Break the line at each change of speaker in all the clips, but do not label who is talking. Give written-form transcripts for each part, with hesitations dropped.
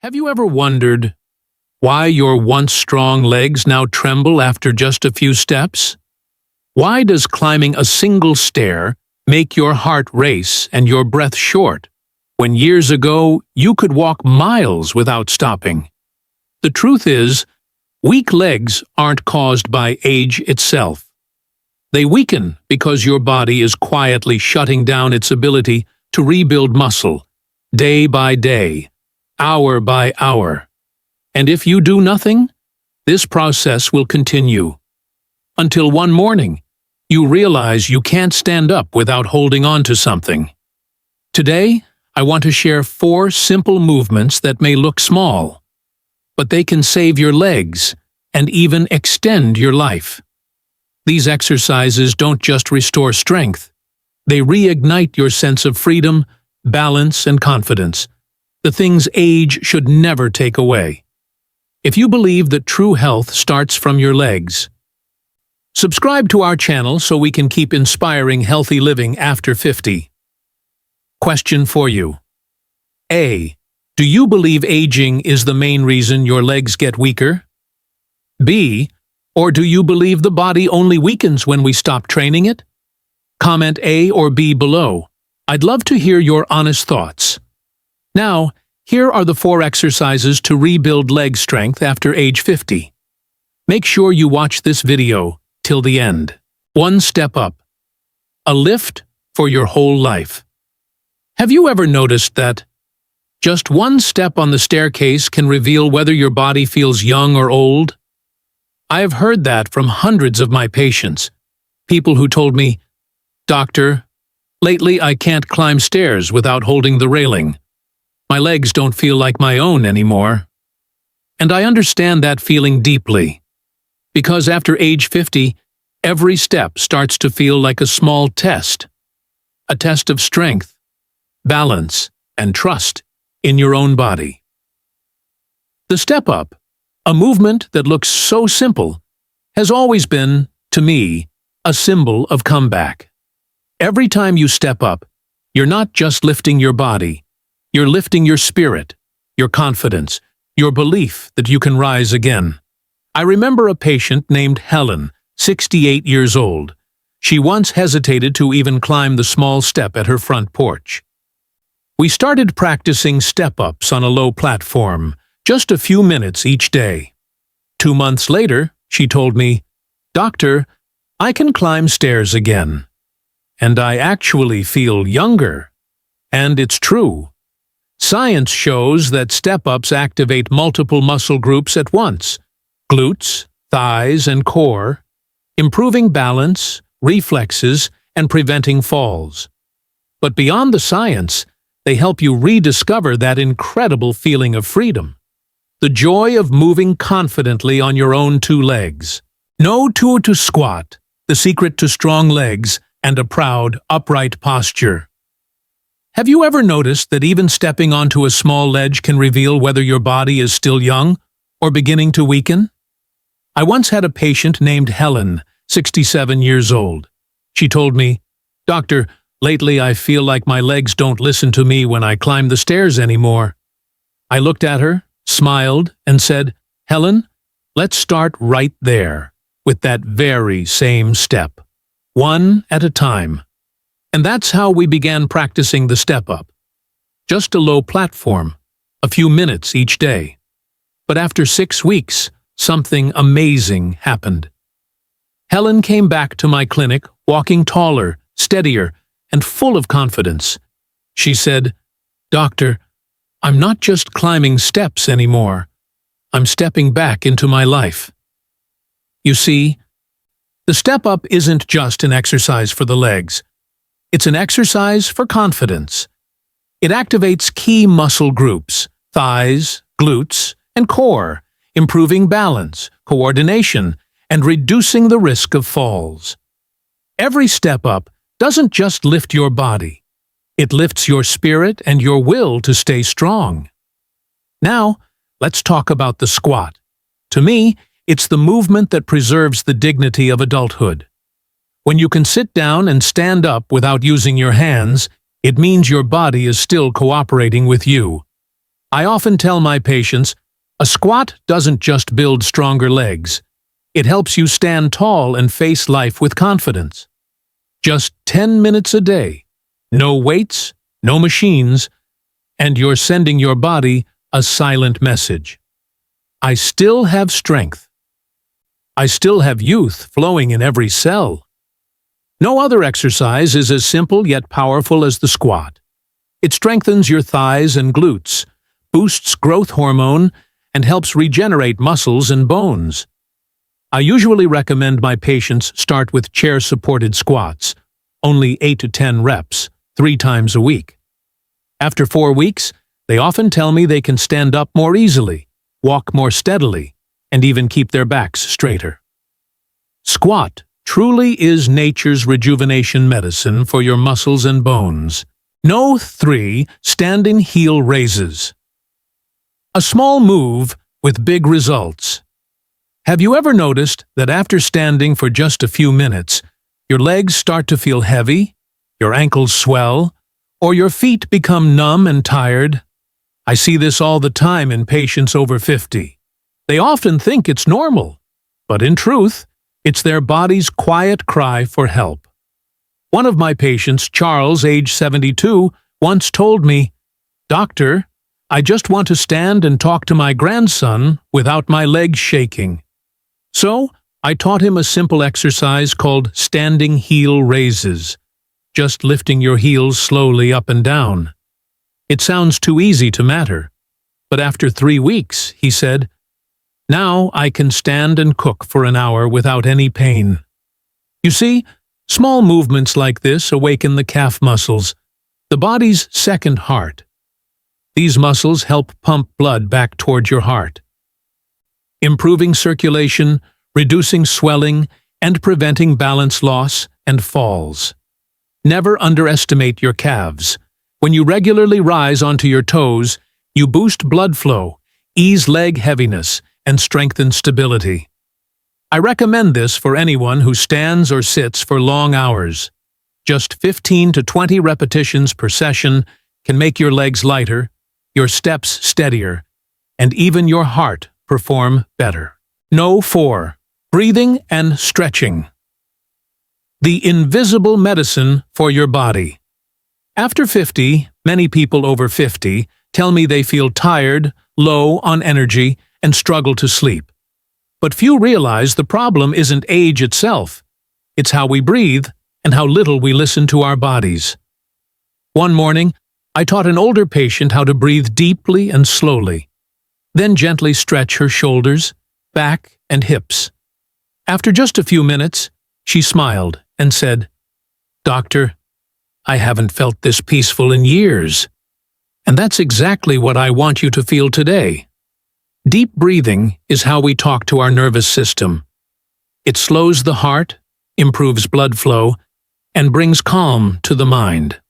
Have you ever wondered why your once strong legs now tremble after just a few steps? Why does climbing a single stair make your heart race and your breath short, when years ago you could walk miles without stopping? The truth is, weak legs aren't caused by age itself. They weaken because your body is quietly shutting down its ability to rebuild muscle, day by day, hour by hour. And if you do nothing, this process will continue. Until one morning, you realize you can't stand up without holding on to something. Today, I want to share 4 simple movements that may look small, but they can save your legs and even extend your life. These exercises don't just restore strength, they reignite your sense of freedom, balance, and confidence, the things age should never take away. If you believe that true health starts from your legs, subscribe to our channel so we can keep inspiring healthy living after 50. Question for you. A. Do you believe aging is the main reason your legs get weaker? B. Or do you believe the body only weakens when we stop training it? Comment A or B below. I'd love to hear your honest thoughts. Now, here are the 4 exercises to rebuild leg strength after age 50. Make sure you watch this video till the end. 1 step up. A lift for your whole life. Have you ever noticed that just 1 step on the staircase can reveal whether your body feels young or old? I have heard that from hundreds of my patients, people who told me, "Doctor, lately I can't climb stairs without holding the railing. My legs don't feel like my own anymore." And I understand that feeling deeply, because after age 50, every step starts to feel like a small test, a test of strength, balance, and trust in your own body. The step up, a movement that looks so simple, has always been, to me, a symbol of comeback. Every time you step up, you're not just lifting your body, you're lifting your spirit, your confidence, your belief that you can rise again. I remember a patient named Helen, 68 years old. She once hesitated to even climb the small step at her front porch. We started practicing step-ups on a low platform, just a few minutes each day. 2 months later, she told me, "Doctor, I can climb stairs again. And I actually feel younger." And it's true. Science shows that step-ups activate multiple muscle groups at once, glutes, thighs, and core, improving balance, reflexes, and preventing falls. But beyond the science, they help you rediscover that incredible feeling of freedom, the joy of moving confidently on your own 2 legs. No tour to squat, the secret to strong legs and a proud, upright posture. Have you ever noticed that even stepping onto a small ledge can reveal whether your body is still young or beginning to weaken? I once had a patient named Helen, 67 years old. She told me, "Doctor, lately I feel like my legs don't listen to me when I climb the stairs anymore." I looked at her, smiled, and said, "Helen, let's start right there, with that very same step, 1 at a time." And that's how we began practicing the step-up. Just a low platform, a few minutes each day. But after 6 weeks, something amazing happened. Helen came back to my clinic, walking taller, steadier, and full of confidence. She said, "Doctor, I'm not just climbing steps anymore. I'm stepping back into my life." You see, the step-up isn't just an exercise for the legs. It's an exercise for confidence. It activates key muscle groups, thighs, glutes, and core, improving balance, coordination, and reducing the risk of falls. Every step up doesn't just lift your body. It lifts your spirit and your will to stay strong. Now, let's talk about the squat. To me, it's the movement that preserves the dignity of adulthood. When you can sit down and stand up without using your hands, it means your body is still cooperating with you. I often tell my patients, a squat doesn't just build stronger legs. It helps you stand tall and face life with confidence. Just 10 minutes a day, no weights, no machines, and you're sending your body a silent message. I still have strength. I still have youth flowing in every cell. No other exercise is as simple yet powerful as the squat. It strengthens your thighs and glutes, boosts growth hormone, and helps regenerate muscles and bones. I usually recommend my patients start with chair-supported squats, only 8 to 10 reps, 3 times a week. After 4 weeks, they often tell me they can stand up more easily, walk more steadily, and even keep their backs straighter. Squat truly is nature's rejuvenation medicine for your muscles and bones. No 3 standing heel raises. A small move with big results. Have you ever noticed that after standing for just a few minutes, your legs start to feel heavy, your ankles swell, or your feet become numb and tired? I see this all the time in patients over 50. They often think it's normal, but in truth, it's their body's quiet cry for help. One of my patients, Charles, age 72, once told me, "Doctor, I just want to stand and talk to my grandson without my legs shaking." So, I taught him a simple exercise called standing heel raises, just lifting your heels slowly up and down. It sounds too easy to matter, but after 3 weeks, he said, "Now I can stand and cook for an hour without any pain." You see, small movements like this awaken the calf muscles, the body's second heart. These muscles help pump blood back toward your heart, improving circulation, reducing swelling, and preventing balance loss and falls. Never underestimate your calves. When you regularly rise onto your toes, you boost blood flow, ease leg heaviness, and strengthen stability. I recommend this for anyone who stands or sits for long hours. Just 15 to 20 repetitions per session can make your legs lighter, your steps steadier, and even your heart perform better. No 4. Breathing and stretching. The invisible medicine for your body. After 50, many people over 50 tell me they feel tired, low on energy, and struggle to sleep. But few realize the problem isn't age itself. It's how we breathe and how little we listen to our bodies. One morning, I taught an older patient how to breathe deeply and slowly, then gently stretch her shoulders, back, and hips. After just a few minutes, she smiled and said, "Doctor, I haven't felt this peaceful in years." And that's exactly what I want you to feel today. Deep breathing is how we talk to our nervous system. It slows the heart, improves blood flow, and brings calm to the mind.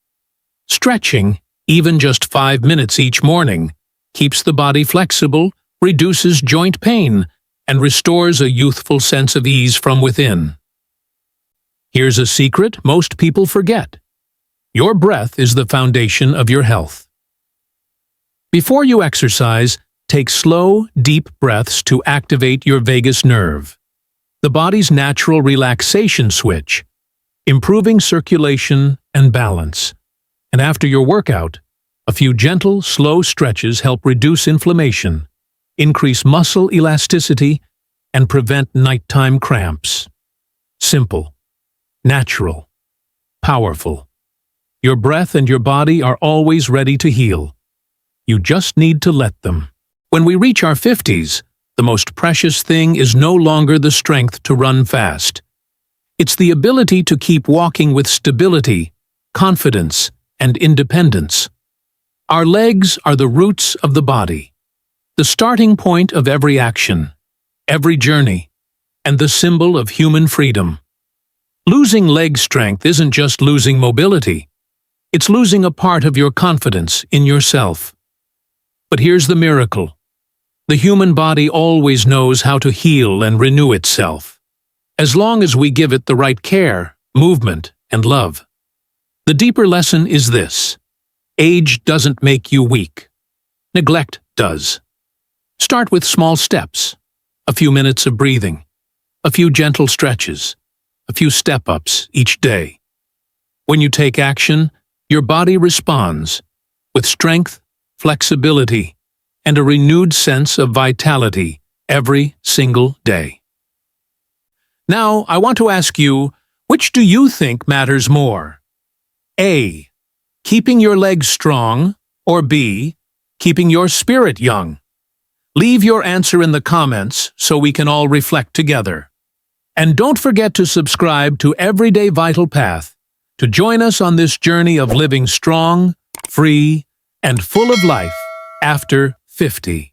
Stretching, even just 5 minutes each morning, keeps the body flexible, reduces joint pain, and restores a youthful sense of ease from within. Here's a secret most people forget. Your breath is the foundation of your health. Before you exercise, take slow, deep breaths to activate your vagus nerve, the body's natural relaxation switch, improving circulation and balance. And after your workout, a few gentle, slow stretches help reduce inflammation, increase muscle elasticity, and prevent nighttime cramps. Simple, natural, powerful. Your breath and your body are always ready to heal. You just need to let them. When we reach our 50s, the most precious thing is no longer the strength to run fast. It's the ability to keep walking with stability, confidence, and independence. Our legs are the roots of the body, the starting point of every action, every journey, and the symbol of human freedom. Losing leg strength isn't just losing mobility. It's losing a part of your confidence in yourself. But here's the miracle. The human body always knows how to heal and renew itself, as long as we give it the right care, movement, and love. The deeper lesson is this: age doesn't make you weak. neglect does. Start with small steps, a few minutes of breathing, a few gentle stretches, a few step-ups each day. When you take action, your body responds with strength, flexibility, and a renewed sense of vitality every single day. Now, I want to ask you, which do you think matters more? A. Keeping your legs strong, or B. Keeping your spirit young? Leave your answer in the comments so we can all reflect together. And don't forget to subscribe to Everyday Vital Path to join us on this journey of living strong, free, and full of life after 50.